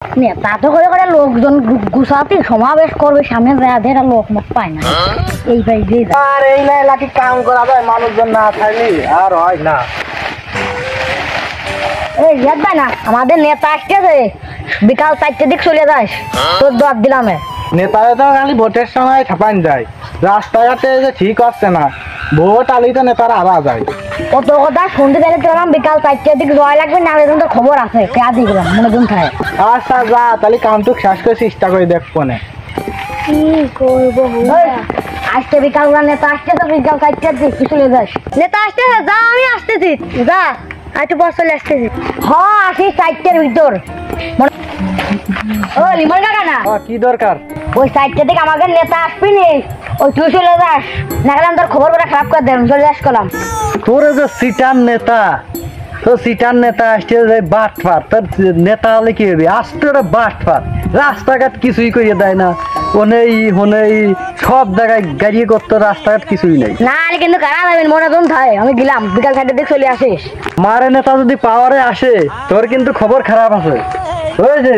নেতা তো করে করে লোকজন গুছাতে সমাবেশ করবে, সামনে যাদের লোক মুখ পায় না, এই ভাই যে আর এই লাইলাটি কাম করা যায়, মানুষজন না থাকলে আর হয় না। এই ইয়াদ ভাই না, আমাদের নেতা আসতেছে, বিকাল 4টার দিক চলে যাস, তোর দোয়ার দিলাম। নেতারা তো খালি ভোটের সময় ছাপান যায়, রাস্তাঘাটে যে ঠিক হচ্ছে না, ভোট আলি তো নেতারা আরা যায়। কত কথা শুনতে চাইলে তোর বিকাল 4টার দিক জয় লাগবে না, তো খবর আছে কে দিলাম মনে দিন থাকে। আচ্ছা যা, তাহলে কামটুক শেষ করে চেষ্টা করে দেখবো না কি করবো। আসতে বিকাল নেতা আসতেছে, বিকাল 4টার দিক চলে যাস। নেতা আসতেছে, যা আমি আসতেছি, যা একটু পর চলে আসতেছি। হ্যাঁ আসিস 4টার ভিতর। ও লিমন কাকা না, কি দরকার? ওই 4টার দিকে আমাদের নেতা আসবি নি, ওই তুই চলে যাস না, গেলাম তোর খবর বড় খারাপ করে দেন, চলে যাস করলাম। তোর যে সিটার নেতা, তো সিটার নেতা আসছে বাট ফাট, তোর নেতা হলে কি হবে? আসতে ওরা বাট ফাট, রাস্তাঘাট কিছুই করিয়ে দেয় না, ওনেই হনেই সব জায়গায় গাড়ি করতো, রাস্তাঘাট কিছুই নেই। না কিন্তু কারা যাবেন মনে দিন থাকে, আমি গেলাম বিকাল 4টার দিকে চলে আসিস। মারে নেতা যদি পাওয়ারে আসে, তোর কিন্তু খবর খারাপ আছে, ওই যে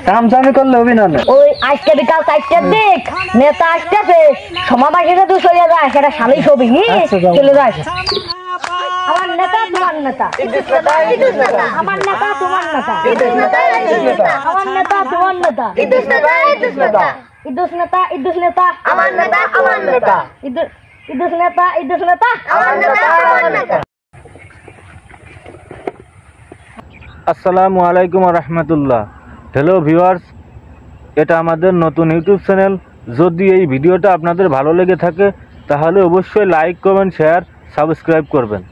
কামচামি করলে হবি না। ওই আজকে বিকাল 4টার দিক নেতা আসতেছে, সমাবেশে তুই চলে যাস, সেটা শালি ছবি চলে যাস। আমার নেতা তোমার নেতা, আমার নেতা তোমার নেতা, আমার নেতা তোমার নেতা, ইদ্দুস নেতা ইদ্দুস নেতা, আমার নেতা আমার নেতা, ইদ্দুস নেতা আমার নেতা আমার নেতা। আসসালামু আলাইকুম রহমতুল্লাহ। হ্যালো ভিউয়ার্স, এটা আমাদের নতুন ইউটিউব চ্যানেল। যদি এই ভিডিওটা আপনাদের ভালো লেগে থাকে তাহলে অবশ্যই লাইক কমেন্ট শেয়ার সাবস্ক্রাইব করবেন।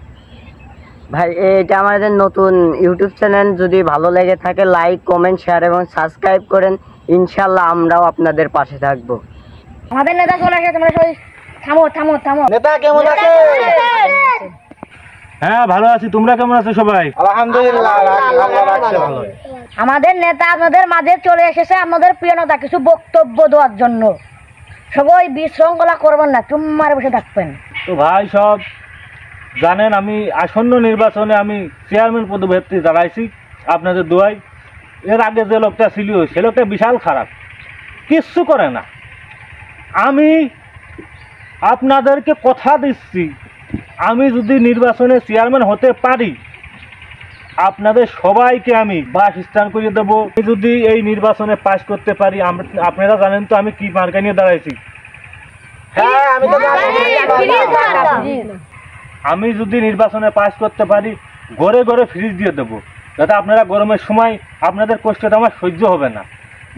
ভাই এটা আমাদের নতুন ইউটিউব চ্যানেল, যদি ভালো লেগে থাকে লাইক কমেন্ট শেয়ার এবং সাবস্ক্রাইব করেন, ইনশাল্লাহ আমরাও আপনাদের পাশে থাকবো। আমাদের নেতা চলে আসে, তোমরা সবাই থামো থামো থামো। নেতা কেমন আছে? হ্যাঁ ভালো আছি, তোমরা কেমন আছো সবাই? আলহামদুলিল্লাহ, আল্লাহ রাখছে ভালো। আমাদের নেতা আপনাদের মাঝে চলে এসেছে, আমাদের প্রিয় নেতা কিছু বক্তব্য দেওয়ার জন্য। সবাই বিশৃঙ্খলা করবেন না, চুম্মারে বসে থাকবেন। তো ভাই সব জানেন, আমি আসন্ন নির্বাচনে আমি চেয়ারম্যান পদপ্রার্থী দাঁড়াইছি আপনাদের দোয়ায়। এর আগে যে লোকটা ছিল সে লোকটা বিশাল খারাপ, কিচ্ছু করে না। আমি আপনাদেরকে কথা দিচ্ছি, আমি যদি নির্বাচনে চেয়ারম্যান হতে পারি আপনাদের সবাইকে আমি বাসস্থান করিয়ে দেবো। যদি এই নির্বাচনে পাশ করতে পারি, আপনারা জানেন তো আমি কি মার্কা নিয়ে দাঁড়াইছি। হ্যাঁ আমি তো আমি যদি নির্বাচনে পাশ করতে পারি ঘরে ঘরে ফ্রিজ দিয়ে দেবো, যাতে আপনারা গরমের সময় আপনাদের কষ্টটা আমার সহ্য হবে না।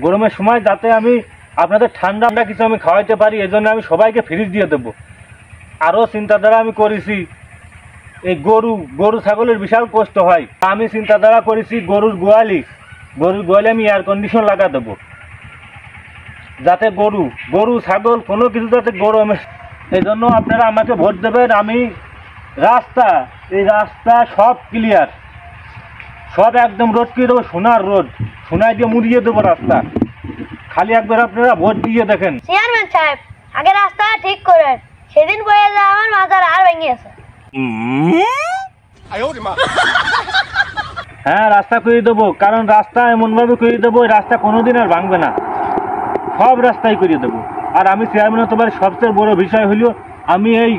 গরমের সময় যাতে আমি আপনাদের ঠান্ডা কিছু আমি খাওয়াইতে পারি, এই জন্য আমি সবাইকে ফ্রিজ দিয়ে দেবো। আরও চিন্তাধারা আমি করেছি, এই গরু ছাগলের বিশাল কষ্ট হয়, আমি চিন্তাধারা করেছি গরুর গোয়ালি আমি এয়ার কন্ডিশন লাগা দেবো, যাতে গরু ছাগল কোনো কিছু যাতে গরমে। এই জন্য আপনারা আমাকে ভোট দেবেন। আমি এই রাস্তা সব ক্লিয়ার, সব একদম রোড করে দেবো, সোনার রোড, সোনায় দিয়ে মুড়িয়ে দেবো রাস্তা। খালি একবার আপনারা ভোট দিয়ে দেখেন। চেয়ারম্যান সাহেব আগে রাস্তা ঠিক করেন, সেদিন বয়ে যা আমার মাথার আর ভেঙে গেছে। হ্যাঁ রাস্তা করে দেবো, কারণ রাস্তা এমনভাবে করে দেবো ওই রাস্তা কোনোদিন আর ভাঙবে না, সব রাস্তাই করে দেবো। আর আমি চেয়ারম্যান হতে পারি, সবচেয়ে বড় বিষয় হলো আমি এই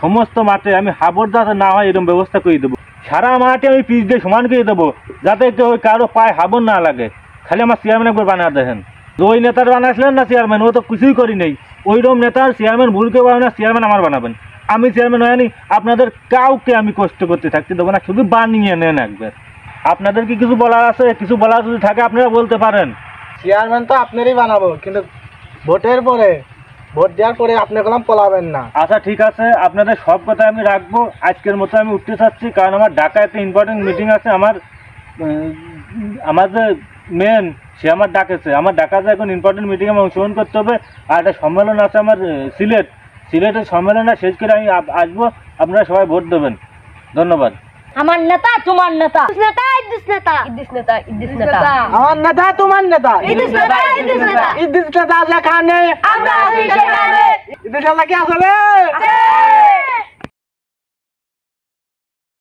সমস্ত মাঠে আমি হাবর যাতে না হয় এরকম ব্যবস্থা করে দেবো। সারা মাঠে আমি পিচ দিয়ে সমান করে দেবো, যাতে কেউ কারো পায়ে হাবর না লাগে। খালি আমার চেয়ারম্যান একবার বানা দেখেন। ওই নেতার বানাইছিলেন না চেয়ারম্যান, ও তো কিছুই করি নেই। ওইরকম নেতার চেয়ারম্যান ভুল কেউ বানাবে না, চেয়ারম্যান আমার বানাবেন। আমি চেয়ারম্যান হয়নি, আপনাদের কাউকে আমি কষ্ট করতে থাকতে দেবো না, শুধু বানিয়ে নেন একবার। আপনাদের কি কিছু বলার আছে? কিছু বলার যদি থাকে আপনারা বলতে পারেন। চেয়ারম্যান তো আপনারই বানাবো, কিন্তু ভোট দেওয়ার পরে আপনি কলম পলাবেন না। আচ্ছা ঠিক আছে, আপনাদের সব কথা আমি রাখবো। আজকের মতো আমি উঠতে চাচ্ছি, কারণ আমার ঢাকা একটা ইম্পর্টেন্ট মিটিং আছে। আমার যে মেন সে আমার ডাকেছে, আমার ঢাকাতে এখন ইম্পর্টেন্ট মিটিংয়ে আমি অংশগ্রহণ করতে হবে। আর একটা সম্মেলন আছে আমার সিলেটের সম্মেলনটা শেষ করে আমি আসবো, আপনারা সবাই ভোট দেবেন। ধন্যবাদ। আমার নেতা তোমার নেতা, ইদ্দুস নেতা আমার নেতা তোমার নেতা, ইদ্দুস নেতা ইদ্দুস নেতা যেখানে আমরা আছি সেখানে। ইদ্দুস নেতা কি আসবে?